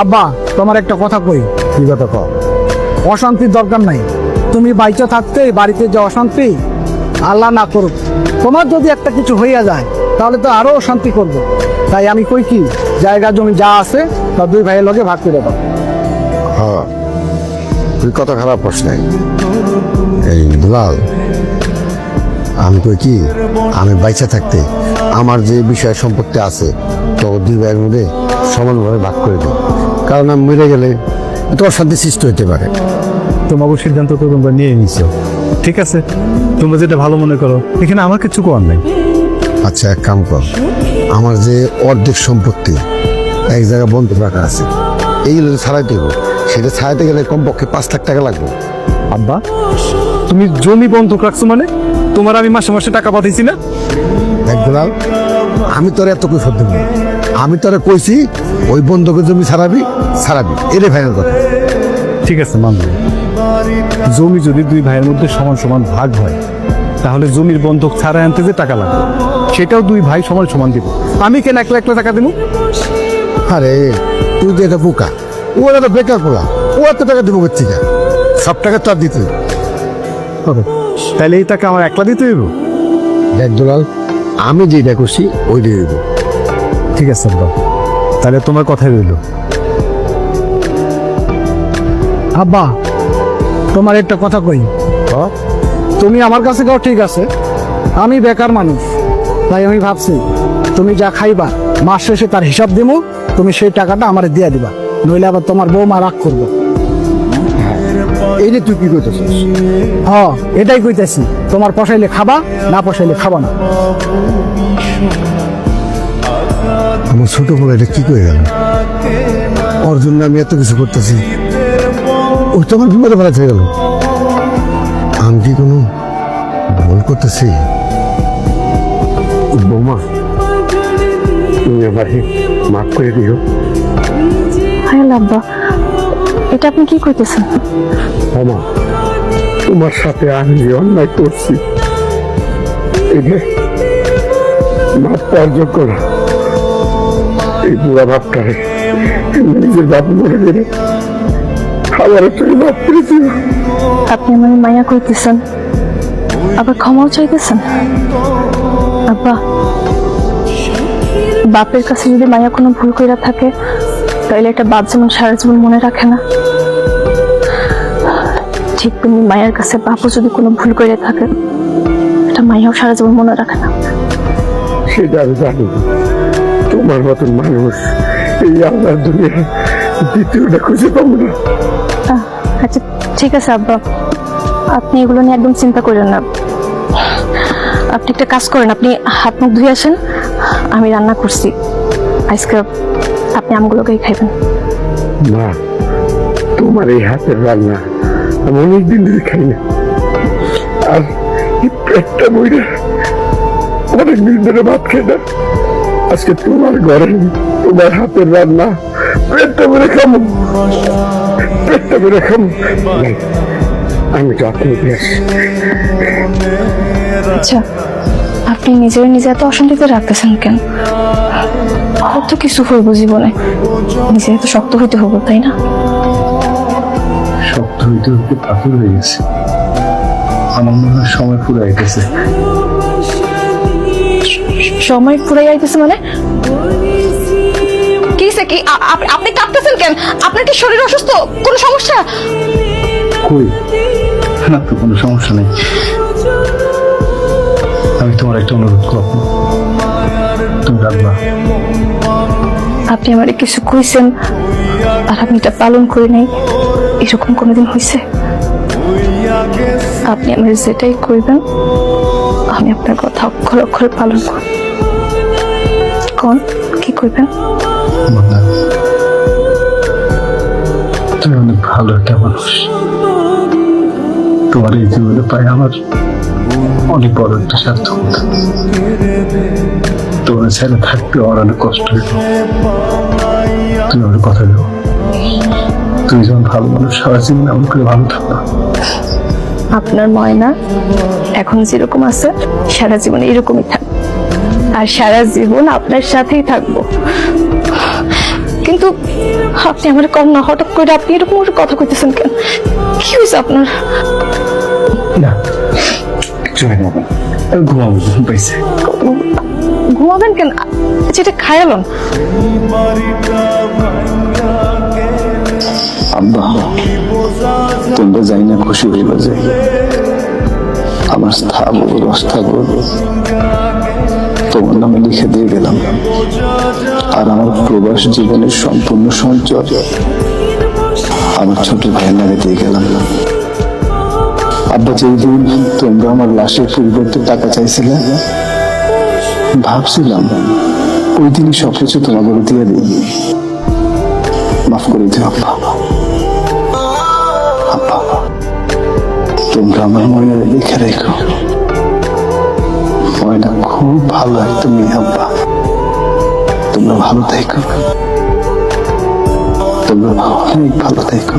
আব্বা, তোমার একটা কথা কই। কি কথা কও? অশান্তির দরকার নাই। তুমি বাইচা থাকতে বাড়িতে যে অশান্তি, আল্লাহ না করুক, তোমার যদি একটা কিছু হইয়া যায় তাহলে তো আরো অশান্তি করবো। তাই আমি কই কি, জায়গা জমি যা আছে তা দুই ভাইয়ের লগে ভাগ করে দাও। হ্যাঁ, তুই কথা খারাপ করছ নাই। এই দুলাল, আমি কই কি, আমি বাইচা থাকতে আমার যে বিষয় সম্পত্তি আছে তো দুই ভাইয়ের মধ্যে সমানভাবে ভাগ করে দিই, কারণ আমি মরে গেলে তো অশান্তি সৃষ্টি হতে পারে। তোমাকে সিদ্ধান্ত তো তোমরা নিয়ে নিছো, ঠিক আছে, তোমরা যেটা ভালো মনে করো, এখানে আমার কিছু করার নাই। আচ্ছা, এক কাম কর, আমার যে অর্ধেক সম্পত্তি এক জায়গায় বন্ধ রাখা আছে, এইগুলো ছাড়াইতে হবে। সেটা ছাড়াইতে গেলে কমপক্ষে 5 লাখ টাকা লাগবে। আব্বা, তুমি জমি বন্ধক রাখছো মানে? তোমার আমি মাসে মাসে টাকা পাঠাইছি না? দেখ দুলাল, আমি তোর এত কিছু দেব না। আমি তোরা কইছি ওই বন্ধকের জমি ছাড়াবি, এরে ফাইনাল কথা। ঠিক আছে, মানলাম। জমি যদি দুই ভাইয়ের মধ্যে সমান সমান ভাগ হয় তাহলে জমির বন্ধক ছাড়া আনতে যে টাকা লাগবে সেটাও দুই ভাই সমান সমান দিব। আমি কেন একলা একলা টাকা দিব? আরে তুই যে এটা বোকা, ও একটা বেকার পোলা, ও এত টাকা দেবো করছি না, সব টাকা তোর দিতে হবে। হবে, তাহলে এই টাকা আমার একলা দিতে হইব? দেখ দুলাল, আমি যেটা করছি ওই দিয়ে দেবো। ঠিক আছে আব্বা, তাহলে তোমার কথাই রইল। আব্বা, তোমার একটা কথা কই। তুমি আমার কাছে গাও, ঠিক আছে, আমি বেকার মানুষ, তাই আমি ভাবছি তুমি যা খাইবা মাস শেষে তার হিসাব দিমু, তুমি সেই টাকাটা আমার দিয়ে দিবা, নইলে আবার তোমার বৌমা রাগ করবো। এই যে তুই কি করতেছিস? হ্যাঁ, এটাই কইতেছি, তোমার পোষাইলে খাবা, না পোষাইলে খাবা না। আমার ছোট বলে এটা কি করে গেল? ওর জন্য আমি এত কিছু করতেছি, ও তো আমার বিপদে ফেলা হয়ে গেল। আমি কি কোনো ভুল করতেছি? বৌমা, তুমি আমাকে মাফ করে দিও। হ্যাঁ আব্বা, এটা আপনি কি কইতেছেন? বৌমা, তোমার সাথে আমি যে অন্যায় করছি এটা মাফ পাওয়ার যোগ্য না। এই বুড়া বাপটারে নিজের বাপ মরে গেলে আবার তুমি মাফ করে দিও। আপনি আমার মায়া কইতেছেন, আবার ক্ষমাও চাইতেছেন? আব্বা, বাপের কাছে যদি মায়া কোনো ভুল কইরা থাকে তাহলে একটা বাপ যেমন সারা জীবন মনে রাখে না, ঠিক তুমি মায়ের কাছে বাপও যদি কোনো ভুল কইরা থাকে এটা মায়াও সারা জীবন মনে রাখে না। সেটা আমি জানি, তোমার মতন মানুষ এই আল্লাহর দুনিয়ায় দ্বিতীয়টা খুঁজে পাবো না। আচ্ছা ঠিক আছে আব্বা, আপনি এগুলো নিয়ে একদম চিন্তা করেন না। আপনি একটা কাজ করেন, আপনি হাত মুখ ধুয়ে আসেন, আমি রান্না করছি আজকে, আপনি আমগুলোকেই খাইবেন। মা, তোমার এই হাতের রান্না আমি অনেকদিন ধরে খাই না, আর এই পেটটা বইরা অনেকদিন ধরে ভাত খাই না। আজকে তোমার ঘরে তোমার হাতের রান্না পেটটা ভরে খাবো, পেটটা ভরে খাবো। আমি তো আপনি আসি। আচ্ছা, আপনি নিজে এত অশান্তিতে রাখতেছেন কেন? কত কিছু হইব জীবনে, নিজে এত শক্ত হইতে হবো, তাই না? শক্ত হইতে হইতে পাথর হয়ে গেছে। আমার মনে হয় সময় ফুরাই গেছে। সময় ফুরাই আইতেছে মানে? কিসে কি? আপনি কাঁপতেছেন কেন? আপনার কি শরীর অসুস্থ? কোনো সমস্যা? কই না তো, কোনো সমস্যা নেই। আমি তোমার একটা অনুরোধ করব, তুমি রাখবা। আপনি আমারে কিছু কইছেন আর আমি এটা পালন করি নাই, এরকম কোনোদিন হয়েছে? আপনি আমার যেটাই কইবেন আমি আপনার কথা অক্ষর অক্ষরে পালন করব। কোন কি কইবেন? মানা, তুমি অনেক ভালো একটা মানুষ। তোমার এই জীবনে পাই আমার অনেক বড় একটা সার্থকতা। তোমার ছেলে থাকতে আমার অনেক কষ্ট হইত। তুমি আমার কথা দেবো, তুমি যেমন ভালো মানুষ সারা জীবন এমন করে ভালো থাকবা। আপনার ময়না এখন যেরকম আছে সারা জীবন এরকমই থাকবে, আর সারা জীবন আপনার সাথেই থাকবো। কিন্তু আপনি আমার কম না, হঠাৎ করে আপনি এরকম করে কথা কইতেছেন কেন? কি হয়েছে আপনার? না কিছু হয় না, ঘুমাবো, ঘুম পাইছে। ঘুমাবেন কেন? যেটা খায়ালন। আব্বা তোমরা যাই না খুশি হইবা যে আমার স্থাবর অস্থাবর তোমার নামে লিখে দিয়ে গেলাম, আর আমার প্রবাস জীবনের সম্পূর্ণ সঞ্চয় আমার ছোট ভাইয়ের নামে দিয়ে গেলাম। আব্বা যেই দিন তোমরা আমার লাশের পরিবর্তে টাকা চাইছিলে, ভাবছিলাম ওই দিনই সবকিছু তোমাকে দিয়ে দিই। মাফ করে দিও আব্বা। আব্বা তোমরা আমার মনে লিখে রেখো, ময়না খুব ভালো একটা মেয়ে আব্বা। তোমরা ভালো থেকো, তোমরা অনেক ভালো থেকো।